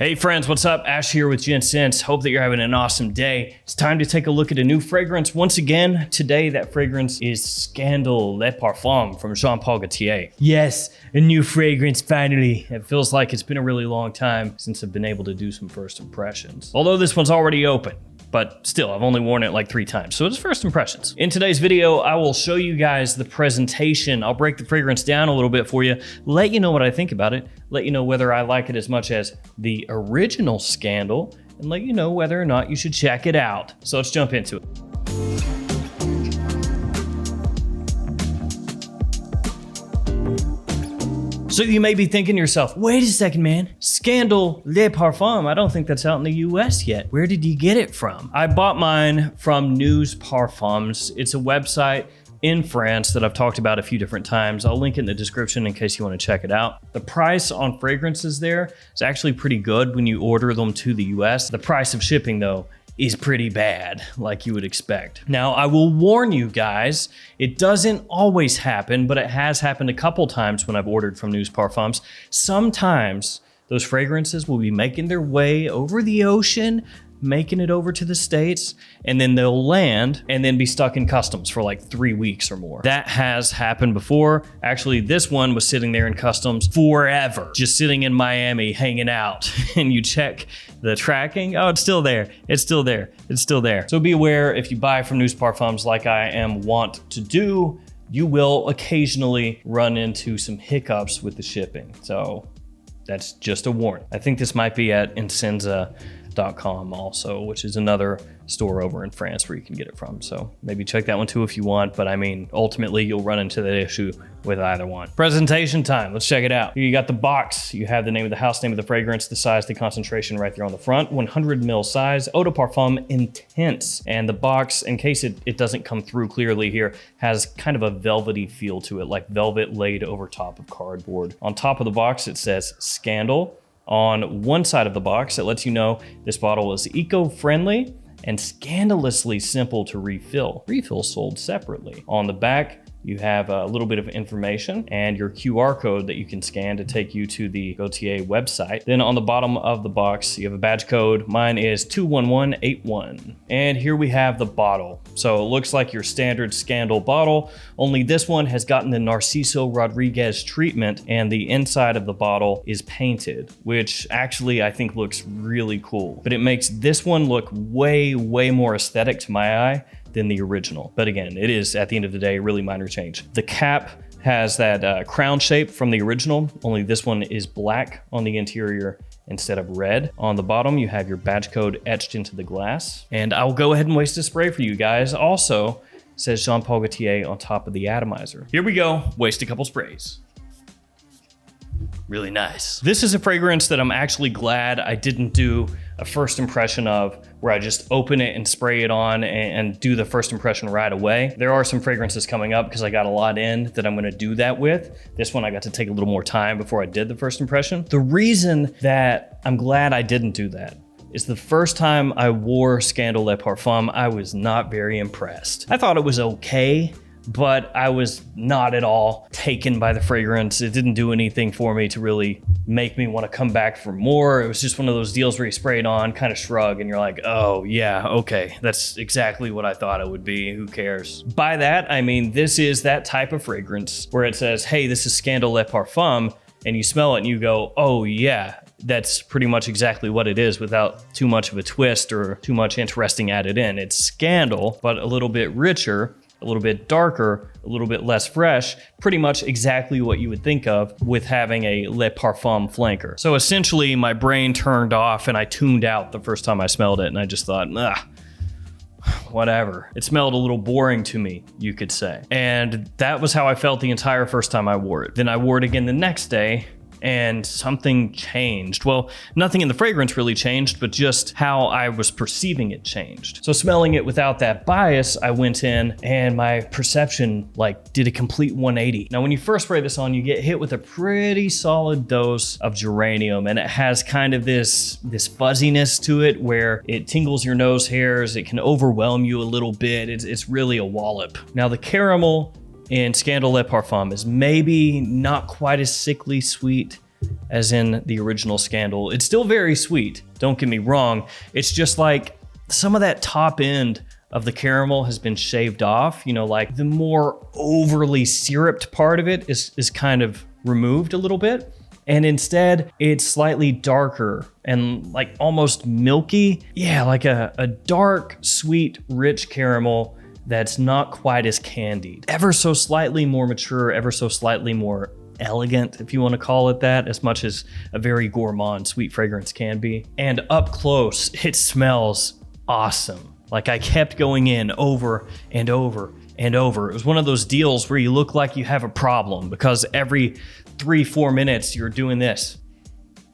Hey friends, what's up? Ash here with Gents. Hope that you're having an awesome day. It's time to take a look at a new fragrance. Once again, today that fragrance is Scandal Le Parfum from Gaultier. Yes, a new fragrance finally. It feels like it's been a really long time since I've been able to do some first impressions. Although this one's already open. But still, I've only worn it like 3 times, so it's first impressions. In today's video, I will show you guys the presentation. I'll break the fragrance down a little bit for you, let you know what I think about it, let you know whether I like it as much as the original Scandal, and let you know whether or not you should check it out. So let's jump into it. So you may be thinking to yourself, wait a second, man. Scandal Le Parfum, I don't think that's out in the US yet. Where did you get it from? I bought mine from News Parfums. It's a website in France that I've talked about a few different times. I'll link it in the description in case you want to check it out. The price on fragrances there is actually pretty good when you order them to the US. The price of shipping though is pretty bad, like you would expect. Now, I will warn you guys, it doesn't always happen, but it has happened a couple times when I've ordered from News Parfums. Sometimes those fragrances will be making their way over the ocean, making it over to the States, and then they'll land and then be stuck in customs for like 3 weeks or more. That has happened before. Actually, this one was sitting there in customs forever, just sitting in Miami, hanging out. And you check the tracking, oh, it's still there, it's still there, it's still there. So be aware if you buy from News Parfums like I am wont to do, you will occasionally run into some hiccups with the shipping. So that's just a warning. I think this might be at Insenza.com also, which is another store over in France where you can get it from. So maybe check that one too if you want, but I mean, ultimately you'll run into that issue with either one. Presentation time, let's check it out. Here you got the box. You have the name of the house, name of the fragrance, the size, the concentration right there on the front, 100 ml size, Eau de Parfum Intense. And the box, in case it doesn't come through clearly here, has kind of a velvety feel to it, like velvet laid over top of cardboard. On top of the box, it says Scandal. On one side of the box, it lets you know this bottle is eco-friendly and scandalously simple to refill. Refills sold separately. On the back, you have a little bit of information and your QR code that you can scan to take you to the Gaultier website. Then on the bottom of the box, you have a badge code. Mine is 21181. And here we have the bottle. So it looks like your standard Scandal bottle, only this one has gotten the Narciso Rodriguez treatment and the inside of the bottle is painted, which actually I think looks really cool. But it makes this one look way more aesthetic to my eye than the original. But again, it is, at the end of the day, a really minor change. The cap has that crown shape from the original, only this one is black on the interior instead of red. On the bottom, you have your badge code etched into the glass. And I'll go ahead and waste a spray for you guys. Also, it says Jean Paul Gaultier on top of the atomizer. Here we go, waste a couple sprays. Really nice. This is a fragrance that I'm actually glad I didn't do a first impression of where I just open it and spray it on and do the first impression right away. There are some fragrances coming up because I got a lot in that I'm gonna do that with. This one I got to take a little more time before I did the first impression. The reason that I'm glad I didn't do that is the first time I wore Scandal Le Parfum, I was not very impressed. I thought it was okay, but I was not at all taken by the fragrance. It didn't do anything for me to really make me want to come back for more. It was just one of those deals where you spray it on, kind of shrug, and you're like, oh yeah, okay, that's exactly what I thought it would be, who cares? By that, I mean, this is that type of fragrance where it says, hey, this is Scandal Le Parfum, and you smell it and you go, oh yeah, that's pretty much exactly what it is without too much of a twist or too much interesting added in. It's Scandal, but a little bit richer, a little bit darker, a little bit less fresh, pretty much exactly what you would think of with having a Le Parfum flanker. So essentially my brain turned off and I tuned out the first time I smelled it and I just thought, whatever. It smelled a little boring to me, you could say. And that was how I felt the entire first time I wore it. Then I wore it again the next day and something changed. Well, nothing in the fragrance really changed, but just how I was perceiving it changed. So smelling it without that bias, I went in and my perception did a complete 180. Now, when you first spray this on, you get hit with a pretty solid dose of geranium, and it has kind of this fuzziness to it where it tingles your nose hairs. It can overwhelm you a little bit. It's really a wallop. Now, the caramel in Scandal Le Parfum is maybe not quite as sickly sweet as in the original Scandal. It's still very sweet, don't get me wrong. It's just like some of that top end of the caramel has been shaved off. You know, like the more overly syruped part of it is kind of removed a little bit. And instead, it's slightly darker and like almost milky. Yeah, like a dark, sweet, rich caramel that's not quite as candied. Ever so slightly more mature, ever so slightly more elegant, if you want to call it that, as much as a very gourmand sweet fragrance can be. And up close, it smells awesome. Like I kept going in over and over and over. It was one of those deals where you look like you have a problem because every 3-4 minutes you're doing this.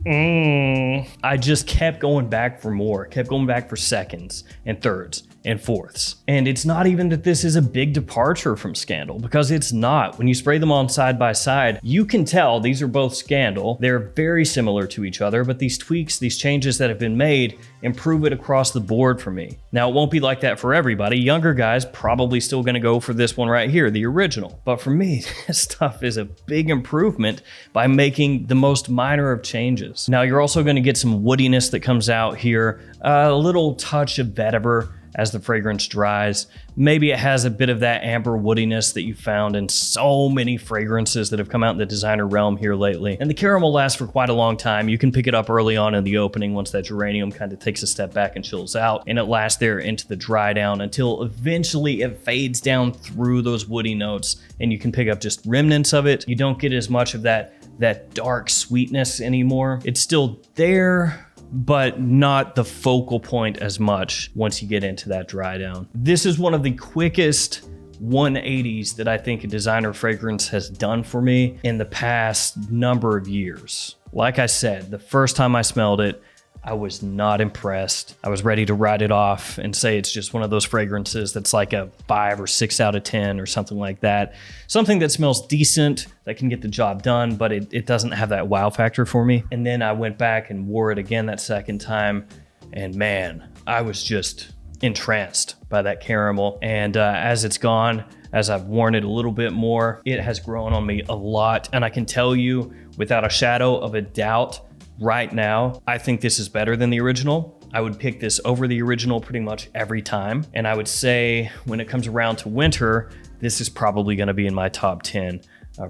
I just kept going back for more, kept going back for seconds and thirds and fourths. And it's not even that this is a big departure from Scandal, because it's not. When you spray them on side by side, you can tell these are both Scandal. They're very similar to each other, but these tweaks, these changes that have been made, improve it across the board for me. Now, it won't be like that for everybody. Younger guys probably still gonna go for this one right here, the original. But for me, this stuff is a big improvement by making the most minor of changes. Now, you're also gonna get some woodiness that comes out here, a little touch of vetiver as the fragrance dries. Maybe it has a bit of that amber woodiness that you found in so many fragrances that have come out in the designer realm here lately. And the caramel lasts for quite a long time. You can pick it up early on in the opening once that geranium kind of takes a step back and chills out, and it lasts there into the dry down until eventually it fades down through those woody notes and you can pick up just remnants of it. You don't get as much of that dark sweetness anymore. It's still there, but not the focal point as much once you get into that dry down. This is one of the quickest 180s that I think a designer fragrance has done for me in the past number of years. Like I said, the first time I smelled it, I was not impressed. I was ready to write it off and say it's just one of those fragrances that's like a 5 or 6 out of 10 or something like that. Something that smells decent, that can get the job done, but it doesn't have that wow factor for me. And then I went back and wore it again that second time, and man, I was just entranced by that caramel. And as it's gone, as I've worn it a little bit more, it has grown on me a lot. And I can tell you without a shadow of a doubt, right now, I think this is better than the original. I would pick this over the original pretty much every time. And I would say when it comes around to winter, this is probably gonna be in my top 10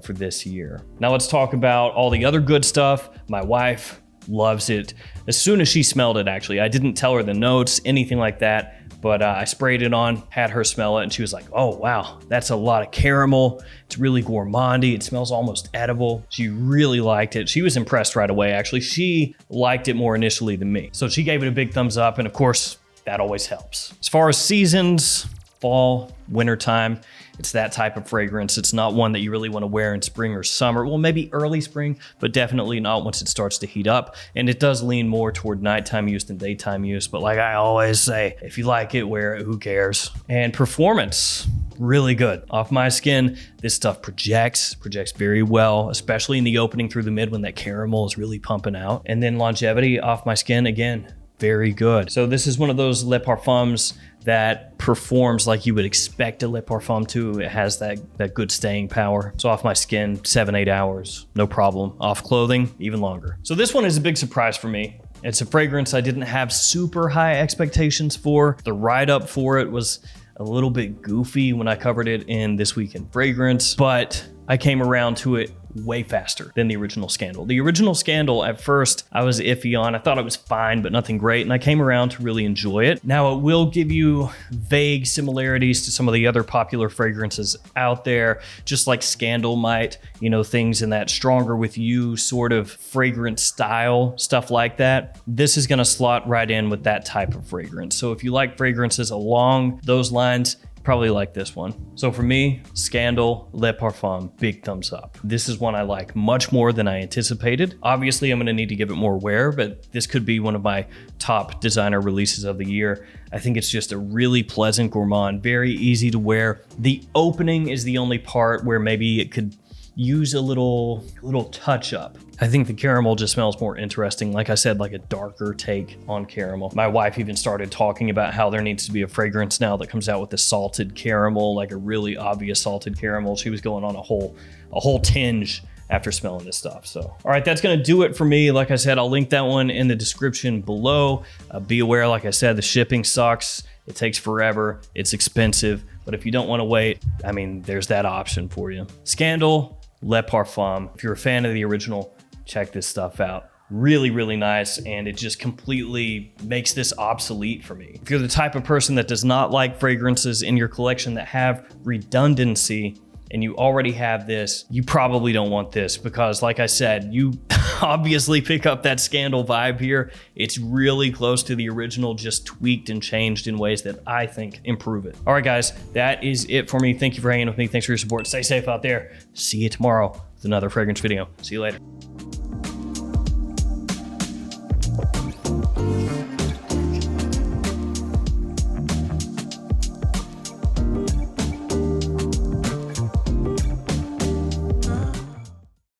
for this year. Now let's talk about all the other good stuff. My wife loves it. As soon as she smelled it, actually, I didn't tell her the notes, anything like that, but I sprayed it on, had her smell it, and she was like, oh wow, that's a lot of caramel. It's really gourmandy. It smells almost edible. She really liked it. She was impressed right away, actually. She liked it more initially than me. So she gave it a big thumbs up, and of course, that always helps. As far as seasons, fall, wintertime, it's that type of fragrance. It's not one that you really want to wear in spring or summer. Well, maybe early spring, but definitely not once it starts to heat up. And it does lean more toward nighttime use than daytime use. But like I always say, if you like it, wear it, who cares? And performance, really good. Off my skin, this stuff projects very well, especially in the opening through the mid when that caramel is really pumping out. And then longevity off my skin, again, very good. So this is one of those Le Parfums that performs like you would expect a Le Parfum to. It has that good staying power. So off my skin, 7-8 hours, no problem. Off clothing, even longer. So this one is a big surprise for me. It's a fragrance I didn't have super high expectations for. The write-up for it was a little bit goofy when I covered it in This Week in Fragrance, but I came around to it way faster than the original Scandal. The original Scandal, at first, I was iffy on. I thought it was fine, but nothing great, and I came around to really enjoy it. Now, it will give you vague similarities to some of the other popular fragrances out there, just like Scandal might, you know, things in that stronger with you sort of fragrance style, stuff like that. This is gonna slot right in with that type of fragrance. So if you like fragrances along those lines, probably like this one. So for me, Scandal, Le Parfum, big thumbs up. This is one I like much more than I anticipated. Obviously, I'm gonna need to give it more wear, but this could be one of my top designer releases of the year. I think it's just a really pleasant gourmand, very easy to wear. The opening is the only part where maybe it could use a little touch up. I think the caramel just smells more interesting. Like I said, like a darker take on caramel. My wife even started talking about how there needs to be a fragrance now that comes out with the salted caramel, like a really obvious salted caramel. She was going on a whole tinge after smelling this stuff. So, all right, that's gonna do it for me. Like I said, I'll link that one in the description below. Be aware, like I said, the shipping sucks. It takes forever, it's expensive, but if you don't wanna wait, I mean, there's that option for you. Scandal, Le Parfum. If you're a fan of the original, check this stuff out. Really, really nice, and it just completely makes this obsolete for me. If you're the type of person that does not like fragrances in your collection that have redundancy, and you already have this, you probably don't want this because, like I said, you obviously pick up that Scandal vibe here. It's really close to the original, just tweaked and changed in ways that I think improve it. All right, guys, that is it for me. Thank you for hanging with me. Thanks for your support. Stay safe out there. See you tomorrow with another fragrance video. See you later.